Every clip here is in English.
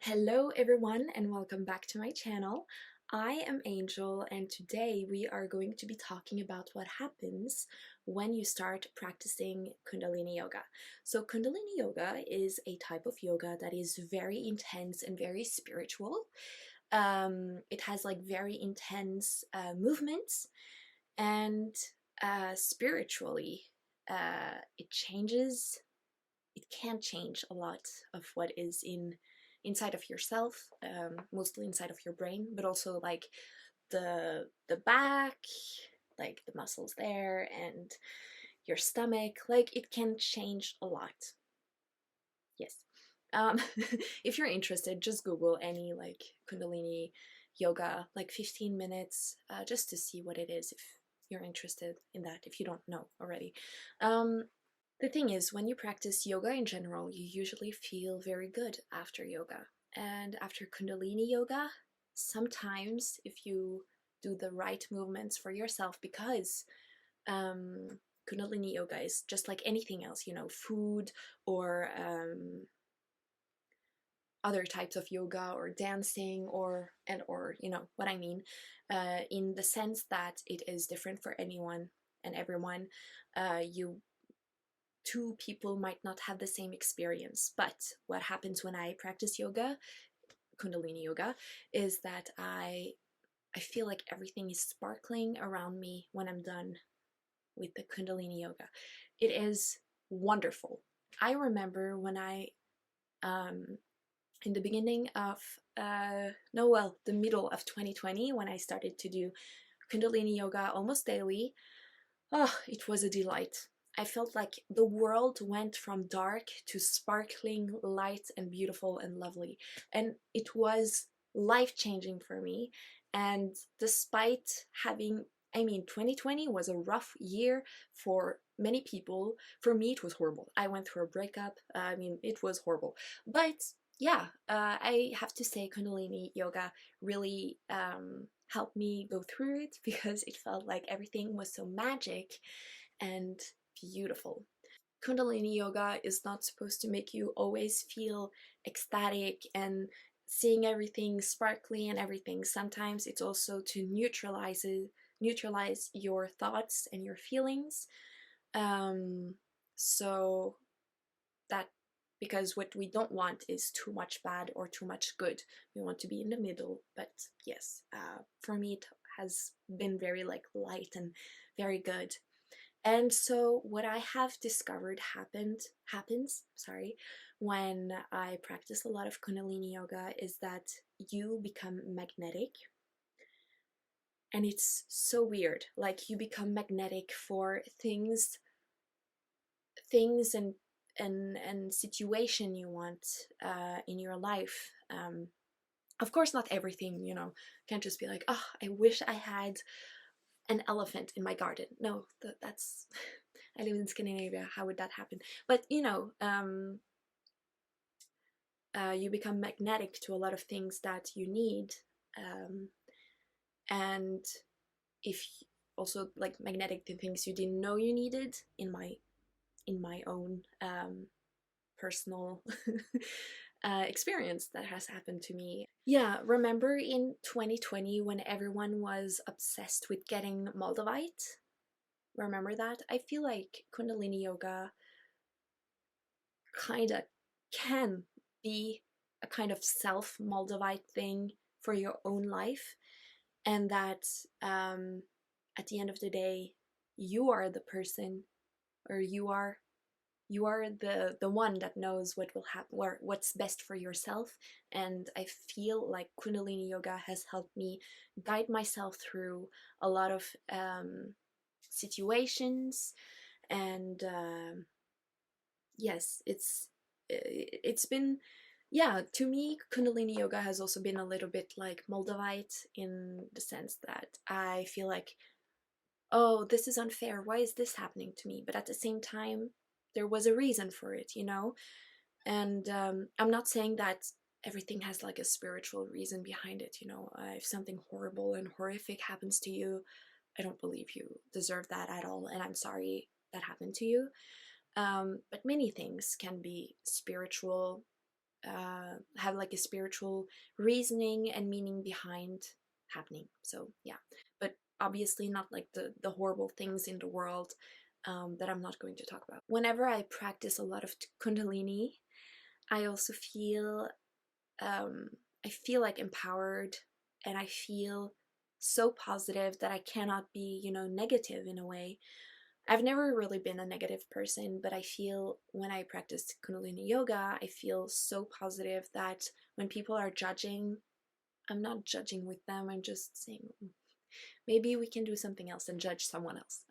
Hello everyone and welcome back to my channel. I am Angel and today we are going to be talking about what happens when you start practicing Kundalini Yoga. So Kundalini Yoga is a type of yoga that is very intense and very spiritual. It has like very intense movements and spiritually it can change a lot of what is inside of yourself, mostly inside of your brain, but also like the back, like the muscles there, and your stomach. Like it can change a lot. Yes. Um, if you're interested, just Google any like Kundalini yoga, like 15 minutes, just to see what it is if you're interested in that, if you don't know already. Um, the thing is, when you practice yoga in general, you usually feel very good after yoga. And after Kundalini yoga, sometimes if you do the right movements for yourself, because Kundalini yoga is just like anything else, food or other types of yoga or dancing or what I mean, in the sense that it is different for anyone and everyone. You two people might not have the same experience, but what happens when I practice yoga, Kundalini yoga, is that I feel like everything is sparkling around me when I'm done with the Kundalini yoga. It is wonderful. I remember when I in the beginning of no well the middle of 2020, when I started to do Kundalini yoga almost daily. Oh, it was a delight. I felt like the world went from dark to sparkling, light, and beautiful and lovely. And it was life-changing for me. And despite having, 2020 was a rough year for many people. For me, it was horrible. I went through a breakup. It was horrible. But yeah, I have to say Kundalini yoga really helped me go through it because it felt like everything was so magic and beautiful. Kundalini yoga is not supposed to make you always feel ecstatic and seeing everything sparkly and everything. Sometimes it's also to neutralize your thoughts and your feelings. Um, so that because what we don't want is too much bad or too much good. We want to be in the middle. But yes, for me it has been very like light and very good. And so what I have discovered happens, sorry, when I practice a lot of Kundalini yoga is that you become magnetic. And it's so weird. Like you become magnetic for things and situation you want in your life. Of course, not everything, can't just be like, oh, I wish I had an elephant in my garden. No, that's I live in Scandinavia. How would that happen? But you become magnetic to a lot of things that you need, um, and if also like magnetic to things you didn't know you needed. In my own personal experience that has happened to me. Yeah, remember in 2020 when everyone was obsessed with getting Moldavite? Remember that? I feel like Kundalini yoga kind of can be a kind of self-Moldavite thing for your own life, and that at the end of the day, you are the person, or you are the one that knows what will happen or what's best for yourself. And I feel like Kundalini yoga has helped me guide myself through a lot of situations. And yes, it's been, yeah, to me Kundalini yoga has also been a little bit like Moldavite, in the sense that I feel like, oh, this is unfair, why is this happening to me? But at the same time, there was a reason for it. And I'm not saying that everything has like a spiritual reason behind it. If something horrible and horrific happens to you, I don't believe you deserve that at all, and I'm sorry that happened to you. But many things can be spiritual, have like a spiritual reasoning and meaning behind happening. So yeah, but obviously not like the horrible things in the world that I'm not going to talk about. Whenever I practice a lot of Kundalini, I also feel I feel like empowered, and I feel so positive that I cannot be, you know, negative in a way. I've never really been a negative person, but I feel when I practice Kundalini yoga, I feel so positive that when people are judging, I'm not judging with them. I'm just saying, maybe we can do something else and judge someone else.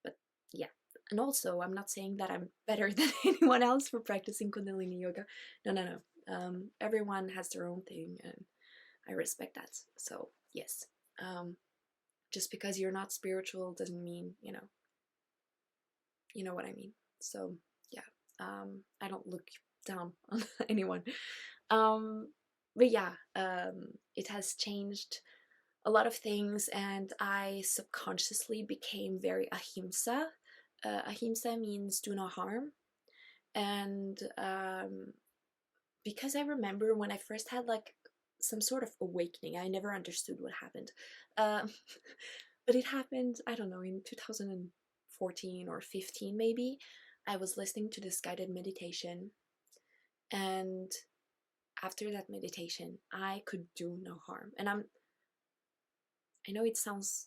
But yeah. And also, I'm not saying that I'm better than anyone else for practicing Kundalini yoga. No, no, no. Everyone has their own thing, and I respect that. So, yes. Just because you're not spiritual doesn't mean, you know what I mean. So, yeah. I don't look down on anyone. Um, but yeah, it has changed a lot of things, and I subconsciously became very ahimsa. Ahimsa means do no harm, and because I remember when I first had like some sort of awakening, I never understood what happened, um, but it happened, I don't know, in 2014 or 15 maybe. I was listening to this guided meditation, and after that meditation I could do no harm. And I know it sounds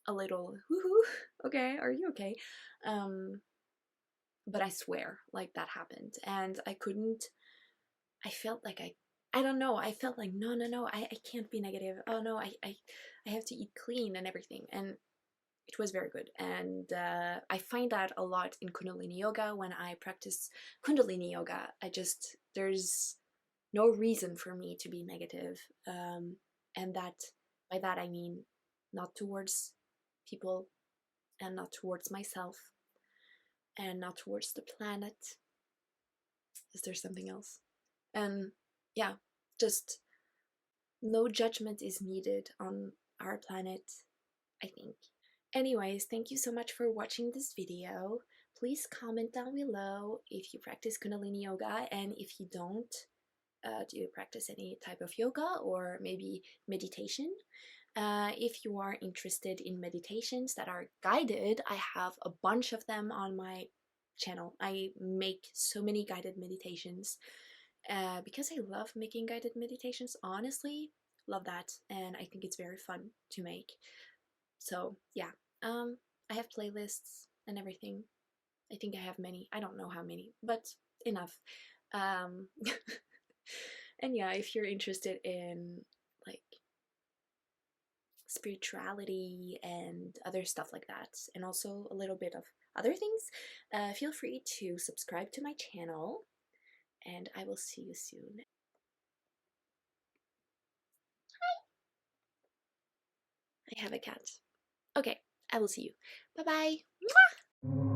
a little woohoo, okay, are you okay? um but I swear, like, that happened, and I couldn't, I felt like I don't know, I felt like no, no, no, I can't be negative. Oh no, I have to eat clean and everything. And it was very good. And I find that a lot in Kundalini yoga. When I practice Kundalini yoga, there's no reason for me to be negative. And that, by that I mean not towards people, and not towards myself, and not towards the planet. Is there something else? And yeah, just no judgment is needed on our planet, I think. Anyways, thank you so much for watching this video. Please comment down below if you practice Kundalini yoga, and if you don't, do you practice any type of yoga or maybe meditation? If you are interested in meditations that are guided, I have a bunch of them on my channel. I make so many guided meditations because I love making guided meditations, honestly. Love that, and I think it's very fun to make. So yeah, I have playlists and everything. I think I have many. I don't know how many, but enough. Um, and yeah, if you're interested in like spirituality and other stuff like that, and also a little bit of other things, feel free to subscribe to my channel, and I will see you soon. I have a cat. Okay, I will see you. Bye bye.